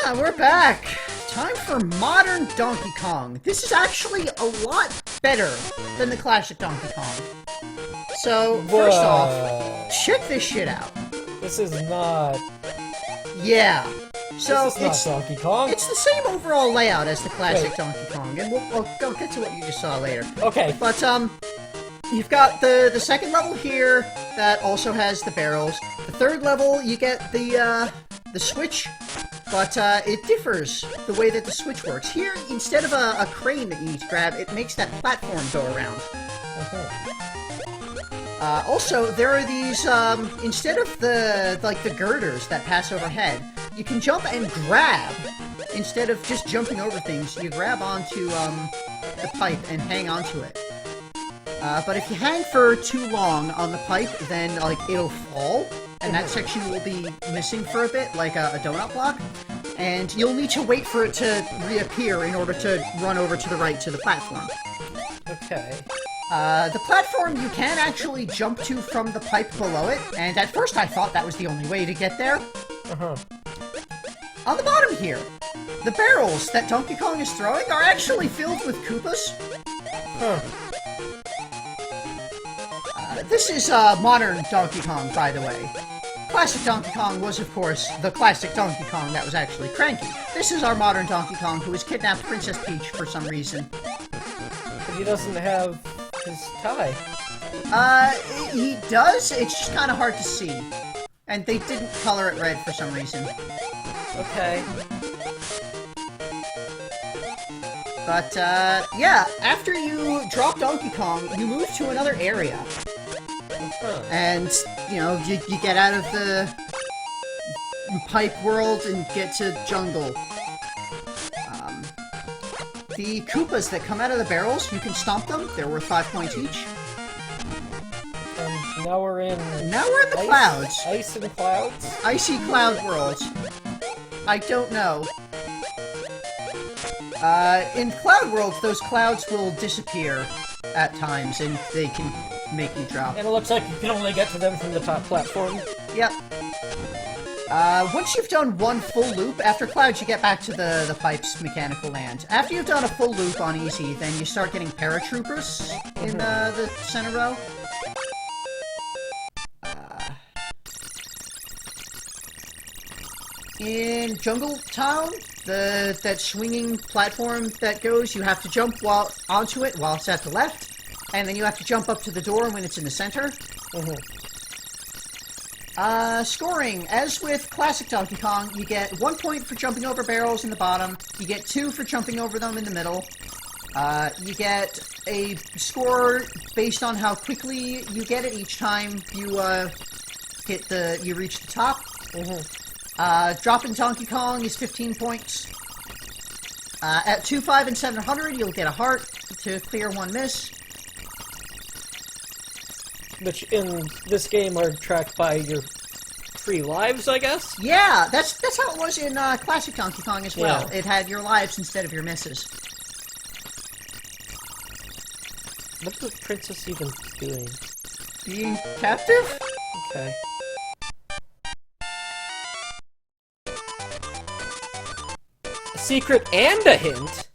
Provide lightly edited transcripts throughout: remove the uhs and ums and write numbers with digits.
Ah, we're back! Time for modern Donkey Kong. This is actually a lot better than the classic Donkey Kong. So, first off, check this shit out. This is not... Yeah. So, this is not Donkey Kong. It's the same overall layout as the classic Donkey Kong, and we'll get to what you just saw later. Okay. But, you've got the second level here that also has the barrels. The third level, you get the switch, but it differs the way that the switch works. Here, instead of a crane that you need to grab, it makes that platform go around. Also, there are these, instead of the girders that pass overhead, you can jump and grab. Instead of just jumping over things, you grab onto, the pipe and hang onto it. But if you hang for too long on the pipe, then, like, it'll fall, and that section will be missing for a bit, like a donut block, and you'll need to wait for it to reappear in order to run over to the right to the platform. Okay. The platform you can actually jump to from the pipe below it, and at first I thought that was the only way to get there. On the bottom here, the barrels that Donkey Kong is throwing are actually filled with Koopas. This is modern Donkey Kong, by the way. Classic Donkey Kong was, of course, the classic Donkey Kong that was actually cranky. This is our modern Donkey Kong who has kidnapped Princess Peach for some reason. But he doesn't have his tie. He does, it's just kind of hard to see. And they didn't color it red for some reason. Okay. But, yeah, after you drop Donkey Kong, you move to another area. And, you know, you get out of the pipe world and get to jungle. The Koopas that come out of the barrels, you can stomp them. They're worth 5 points each. And now we're in... Now we're in the clouds. Ice and clouds? Icy cloud worlds. I don't know. In Cloud Worlds, those clouds will disappear at times, and they can make you drop. And it looks like you can only get to them from the top platform. Yep. Once you've done one full loop, after Clouds you get back to the Pipe's mechanical land. After you've done a full loop on Easy, then you start getting paratroopers in the center row. In Jungle Town, that swinging platform that goes, you have to jump onto it while it's at the left, and then you have to jump up to the door when it's in the center. Scoring. As with classic Donkey Kong, you get 1 point for jumping over barrels in the bottom, you get 2 for jumping over them in the middle, you get a score based on how quickly you get it each time you, you reach the top. Dropping Donkey Kong is 15 points. At 2, 5, and 700, you'll get a heart to clear one miss. Which in this game are tracked by your free lives, I guess? Yeah, that's how it was in classic Donkey Kong as well. Yeah. It had your lives instead of your misses. What was the princess even doing? Being captive? Okay. A secret and a hint?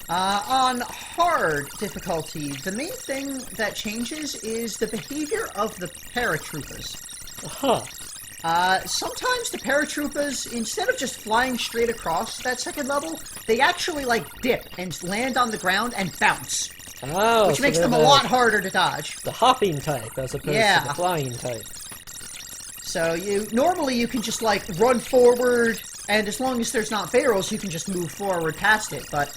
On hard difficulty, the main thing that changes is the behavior of the paratroopers. Sometimes the paratroopers, instead of just flying straight across that second level, they actually, like, dip and land on the ground and bounce. Oh, which makes them a lot harder to dodge. The hopping type, as opposed to the flying type. So normally you can just, like, run forward, and as long as there's not barrels, you can just move forward past it, but...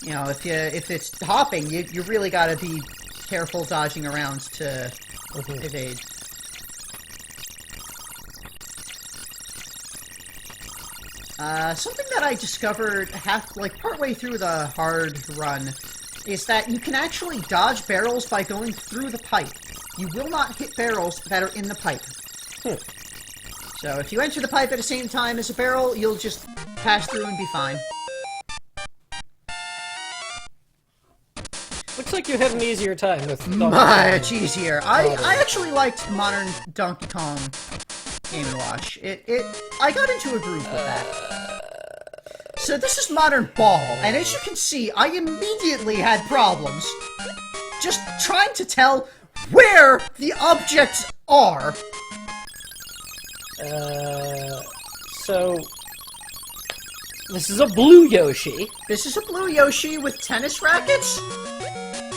You know, if it's hopping, you really gotta be careful dodging around to evade. Something that I discovered partway through the hard run is that you can actually dodge barrels by going through the pipe. You will not hit barrels that are in the pipe. So if you enter the pipe at the same time as a barrel, you'll just pass through and be fine. Looks like you had an easier time with Donkey Much Kong. easier. I actually liked modern Donkey Kong Game & Watch. I got into a groove with that. So this is Modern Ball, and as you can see, I immediately had problems just trying to tell where the objects are. So... This is a blue Yoshi. This is a blue Yoshi with tennis rackets.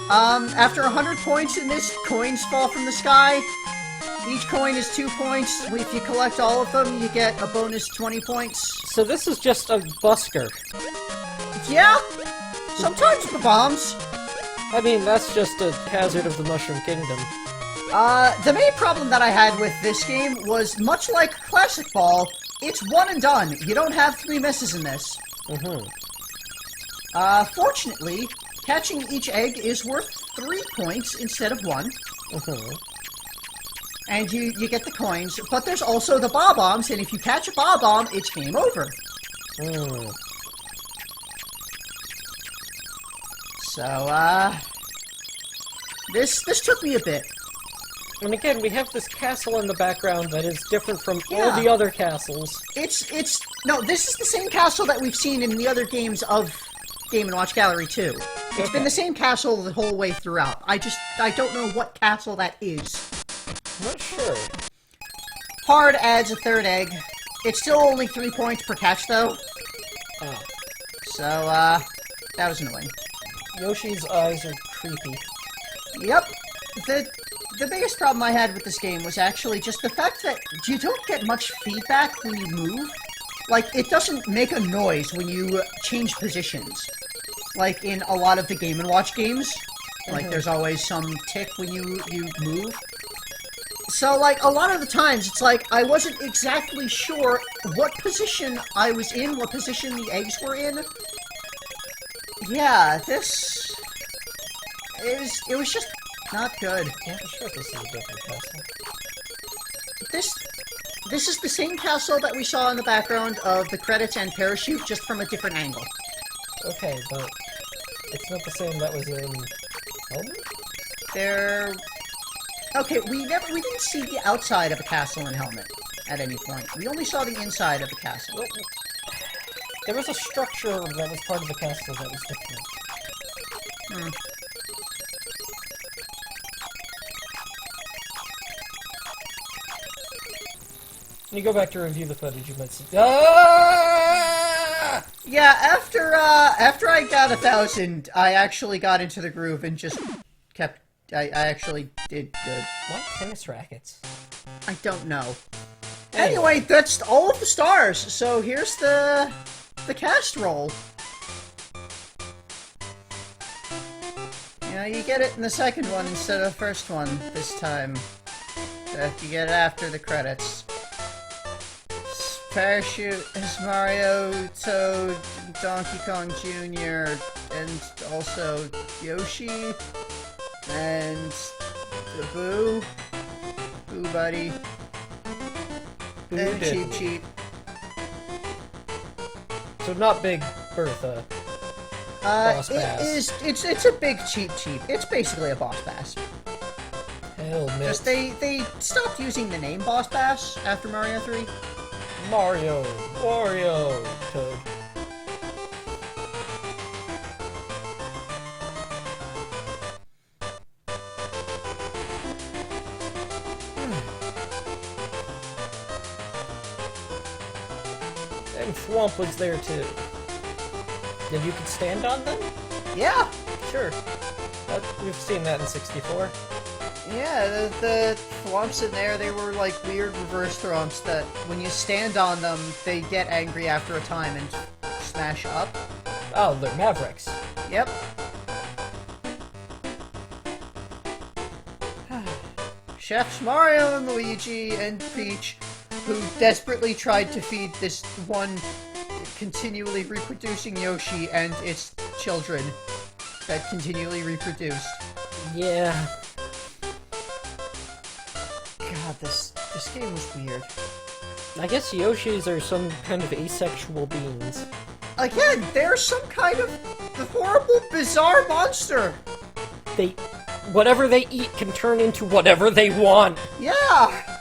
After 100 points in this, coins fall from the sky. Each coin is 2 points. If you collect all of them, you get a bonus 20 points. So this is just a busker. Yeah, sometimes the bombs. I mean, that's just a hazard of the Mushroom Kingdom. The main problem that I had with this game was, much like Classic Ball, it's one and done. You don't have 3 misses in this. Fortunately, catching each egg is worth 3 points instead of 1. And you get the coins, but there's also the bob-ombs, and if you catch a bob-omb, it's game over. So, this took me a bit. And again, we have this castle in the background that is different from all the other castles. No, this is the same castle that we've seen in the other games of Game & Watch Gallery 2. It's been the same castle the whole way throughout. I don't know what castle that is. I'm not sure. Hard adds a 3rd egg. It's still only 3 points per catch, though. Oh. So, that was annoying. Yoshi's eyes are creepy. Yep. The biggest problem I had with this game was actually just the fact that you don't get much feedback when you move. Like, it doesn't make a noise when you change positions. Like in a lot of the Game & Watch games. Like, there's always some tick when you move. So, like, a lot of the times, it's like, I wasn't exactly sure what position I was in, what position the eggs were in. Yeah, it was just not good. Yeah, I'm sure this is a different castle. This is the same castle that we saw in the background of the credits and parachute, just from a different angle. Okay, but it's not the same that was in Helmet? Okay, we didn't see the outside of a castle in Helmet at any point. We only saw the inside of the castle. Well, there was a structure that was part of the castle that was different. When you go back to review the footage, you might see. Ah! Yeah, after I got 1,000, I actually got into the groove and just kept. I actually did good. Why tennis rackets? I don't know. Anyway, that's all of the stars. So here's the cast roll. You know, you get it in the second one instead of the first one this time. You get it after the credits. Parachute is Mario, Toad, Donkey Kong Jr., and also Yoshi, and the Boo Buddy, and Cheep Cheep. So not Big Bertha. Boss Bass. It's a big Cheep Cheep. It's basically a Boss Bass. Hell, man. Just they stopped using the name Boss Bass after Mario 3. Mario, Wario, Toad. And Thwomp was there too. And you could stand on them? Yeah. Sure. We've seen that in 64. Yeah, the thwomps in there, they were like weird reverse thwomps that when you stand on them, they get angry after a time and smash up. Oh, they're Mavericks. Yep. Chefs Mario and Luigi and Peach, who desperately tried to feed this one continually reproducing Yoshi and its children that continually reproduced. Yeah. God, this game was weird. I guess Yoshis are some kind of asexual beings. Again, they're some kind of horrible, bizarre monster. whatever they eat can turn into whatever they want. Yeah!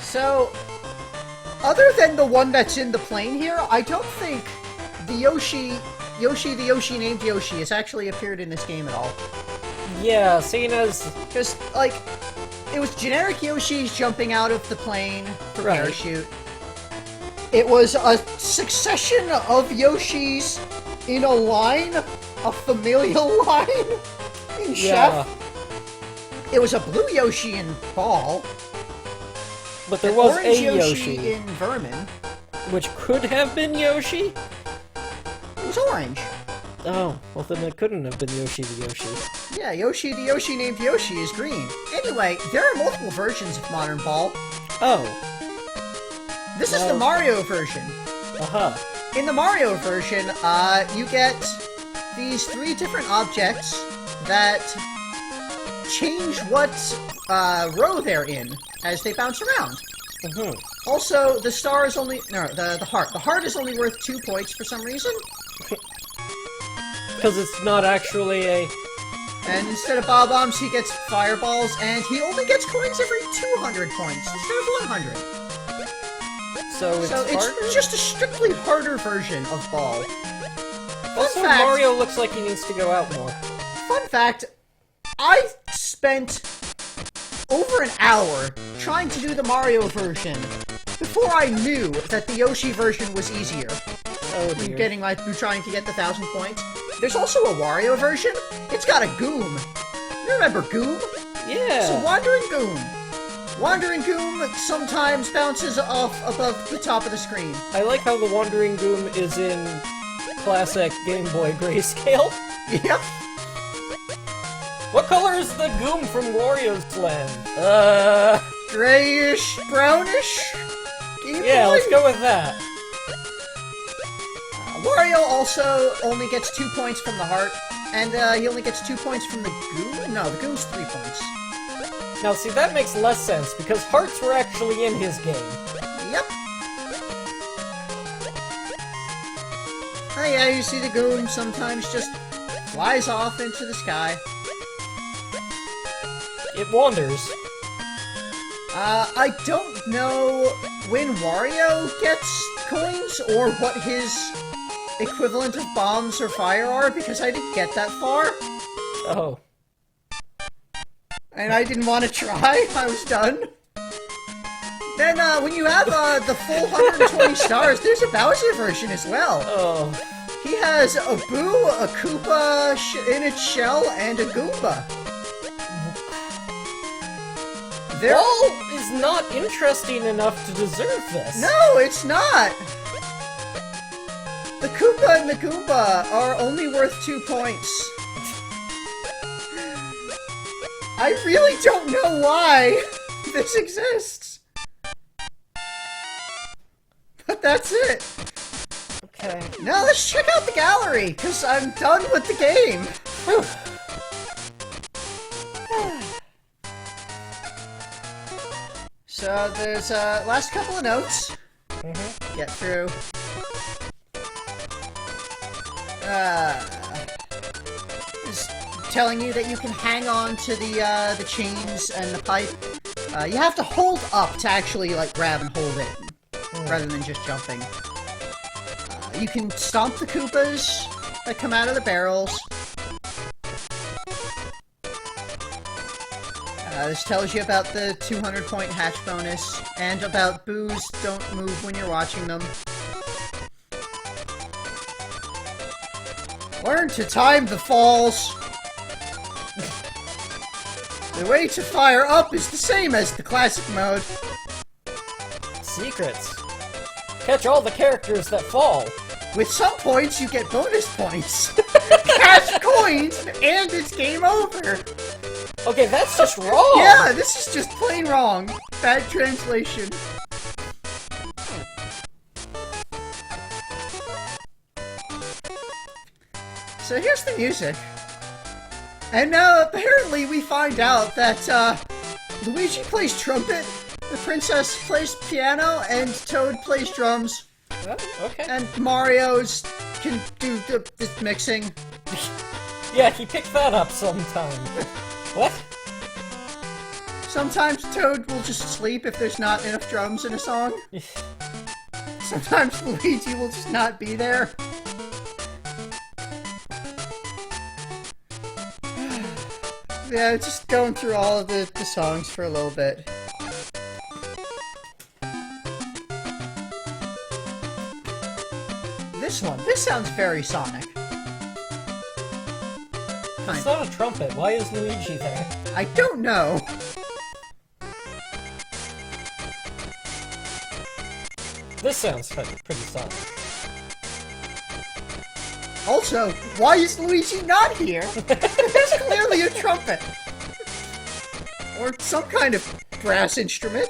So, other than the one that's in the plane here, I don't think the Yoshi the Yoshi named Yoshi has actually appeared in this game at all. Yeah, seeing as... Just, like, it was generic Yoshis jumping out of the plane for Right. parachute. It was a succession of Yoshis in a line, a familial line in Yeah. Chef. It was a blue Yoshi in Ball. But there An was orange a Yoshi, in Vermin. which could have been Yoshi? It was orange. Oh, well then it couldn't have been Yoshi the Yoshi. Yeah, Yoshi the Yoshi named Yoshi is green. Anyway, there are multiple versions of Modern Ball. Oh. This is the Mario version. Uh-huh. In the Mario version, you get these 3 different objects that change what row they're in as they bounce around. Mm-hmm. Also, the star is only... No, the heart. The heart is only worth 2 points for some reason. Because it's not actually a... And instead of Bob-Bombs, he gets fireballs, and he only gets coins every 200 points instead of 100. So it's just a strictly harder version of Ball. Also, fact- Mario looks like he needs to go out more. Fun fact, I spent over an hour trying to do the Mario version before I knew that the Yoshi version was easier. Oh dear. Trying to get the 1,000 points. There's also a Wario version. It's got a Goom. You remember Goom? Yeah. It's a Wandering Goom. Wandering Goom sometimes bounces off above the top of the screen. I like how the Wandering Goom is in classic Game Boy grayscale. Yep. What color is the Goom from Wario's land? Grayish, brownish? Game Yeah, Boy? let's go with that. Wario also only gets 2 points from the heart, and he only gets 2 points from the Goom? No, the Goom's 3 points. Now, see, that makes less sense, because hearts were actually in his game. Yep. Oh yeah, you see the Goom sometimes just flies off into the sky. It wanders. I don't know when Wario gets coins, or what his equivalent of bombs or fire are, because I didn't get that far. Oh. And I didn't want to try. I was done. Then, when you have, the full 120 stars, there's a Bowser version as well. Oh. He has a Boo, a Koopa in its shell, and a Goomba. Ball is not interesting enough to deserve this. No, it's not! The Koopa and the Goomba are only worth 2 points. I really don't know why this exists. But that's it. Okay. Now let's check out the gallery, because I'm done with the game. Whew. So there's last couple of notes. Get through. Just telling you that you can hang on to the chains and the pipe. You have to hold up to actually like grab and hold it, rather than just jumping. You can stomp the Koopas that come out of the barrels. This tells you about the 200-point hatch bonus, and about boos don't move when you're watching them. Learn to time the falls. The way to fire up is the same as the classic mode. Secrets. Catch all the characters that fall. With some points, you get bonus points. Cash coins, and it's game over. Okay, that's just wrong! Yeah, this is just plain wrong. Bad translation. So here's the music. And now, apparently, we find out that, Luigi plays trumpet, the princess plays piano, and Toad plays drums. Oh, okay. And Mario's can do this mixing. Yeah, he picked that up sometime. What? Sometimes Toad will just sleep if there's not enough drums in a song. Sometimes Luigi will just not be there. Yeah, just going through all of the songs for a little bit. This sounds very Sonic. It's not a trumpet. Why is Luigi there? I don't know. This sounds pretty Sonic. Also, why is Luigi not here? There's clearly a trumpet. Or some kind of brass instrument.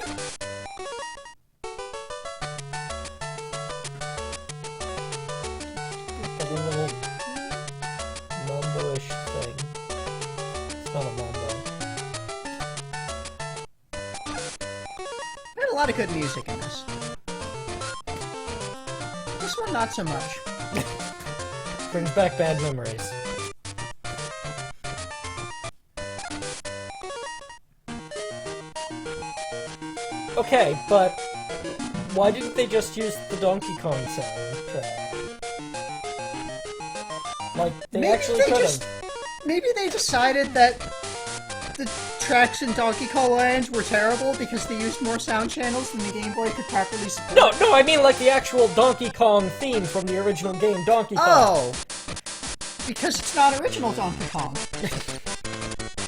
A little mambo-ish thing. It's not a mambo. There's a lot of good music in this. This one, not so much. Brings back bad memories. Okay, but why didn't they just use the Donkey Kong sound? Like, they actually could have. Maybe they decided that the tracks in Donkey Kong Land were terrible because they used more sound channels than the Game Boy could properly support. No, I mean like the actual Donkey Kong theme from the original game, Donkey Kong. Oh! Because it's not original Donkey Kong.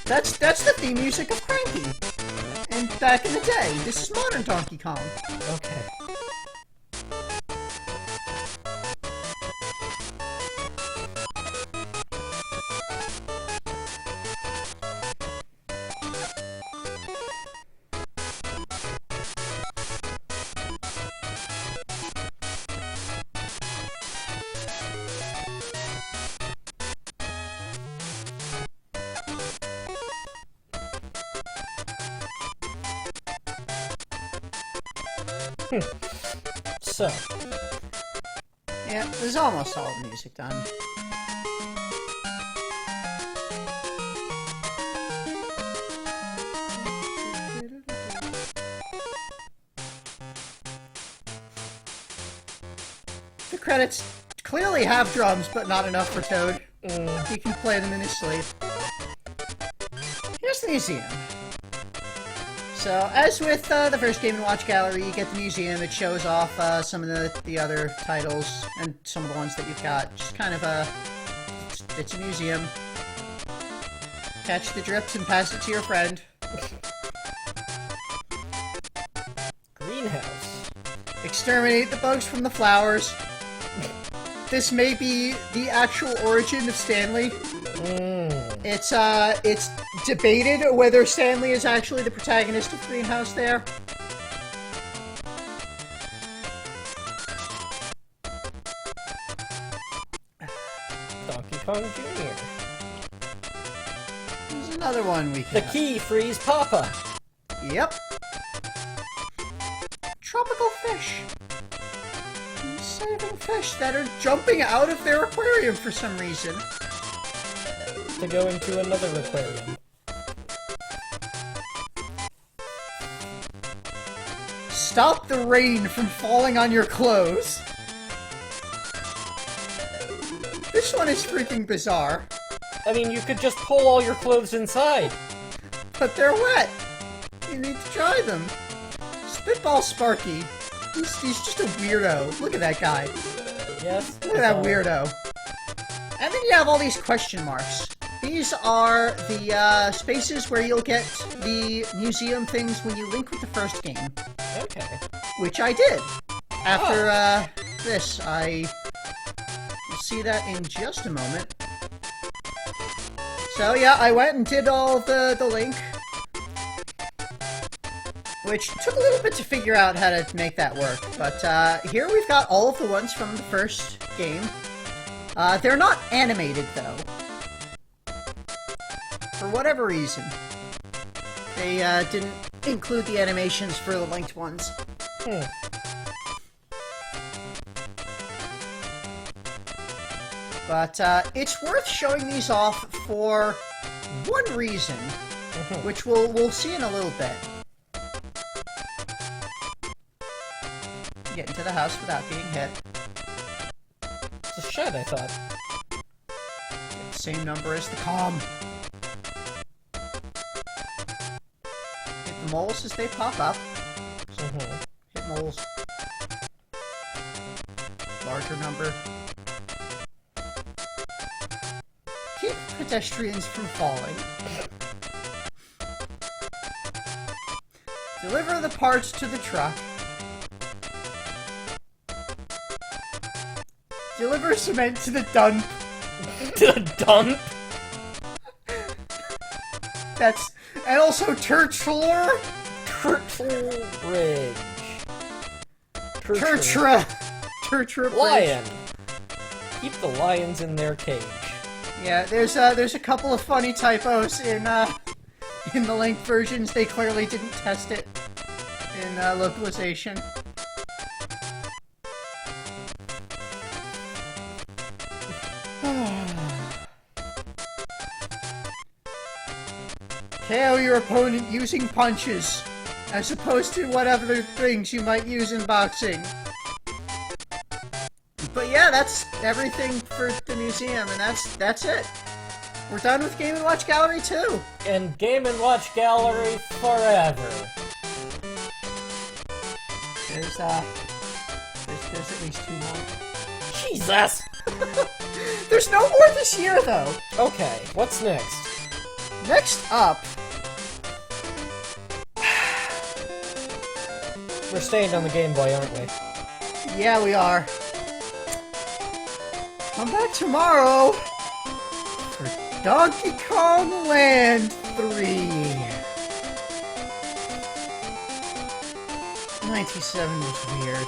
That's the theme music of Cranky. And back in the day, this is modern Donkey Kong. Okay. So. Yeah, there's almost all the music done. The credits clearly have drums, but not enough for Toad. He can play them in his sleep. Here's the museum. So, as with the first Game & Watch gallery, you get the museum. It shows off some of the other titles and some of the ones that you've got. Just kind of it's a museum. Catch the drips and pass it to your friend. Greenhouse. Exterminate the bugs from the flowers. This may be the actual origin of Stanley. It's debated whether Stanley is actually the protagonist of Greenhouse there. Donkey Kong Jr. There's another one we can. The key frees Papa. Yep. Tropical fish. Saving fish that are jumping out of their aquarium for some reason. To go into another aquarium. Stop the rain from falling on your clothes. This one is freaking bizarre. I mean, you could just pull all your clothes inside. But they're wet. You need to dry them. Spitball Sparky. He's just a weirdo. Look at that guy. Yes? Look at that weirdo. And then you have all these question marks. These are the spaces where you'll get the museum things when you link with the first game. Okay. Which I did. After this, I will see that in just a moment. So yeah, I went and did all the link. Which took a little bit to figure out how to make that work. But here we've got all of the ones from the first game. They're not animated, though. For whatever reason. They didn't include the animations for the linked ones. But it's worth showing these off for one reason, which we'll see in a little bit. Get into the house without being hit. It's a shed, I thought. Same number as the comm. Hit the moles as they pop up. Hit moles. Larger number. Keep pedestrians from falling. Deliver the parts to the truck. Deliver cement to the dump. To the dump? That's... And also Turtle Ridge. Turtra Bridge. Lion. Keep the lions in their cage. Yeah, there's a couple of funny typos in the link versions. They clearly didn't test it in localization. KO your opponent using punches, as opposed to whatever things you might use in boxing. But yeah, that's everything for the museum, and that's it. We're done with Game & Watch Gallery 2! And Game & Watch Gallery forever. There's at least 2 more. Jesus! There's no more this year, though! Okay, what's next? Next up... We're staying on the Game Boy, aren't we? Yeah, we are. Come back tomorrow for Donkey Kong Land 3. 97 was weird.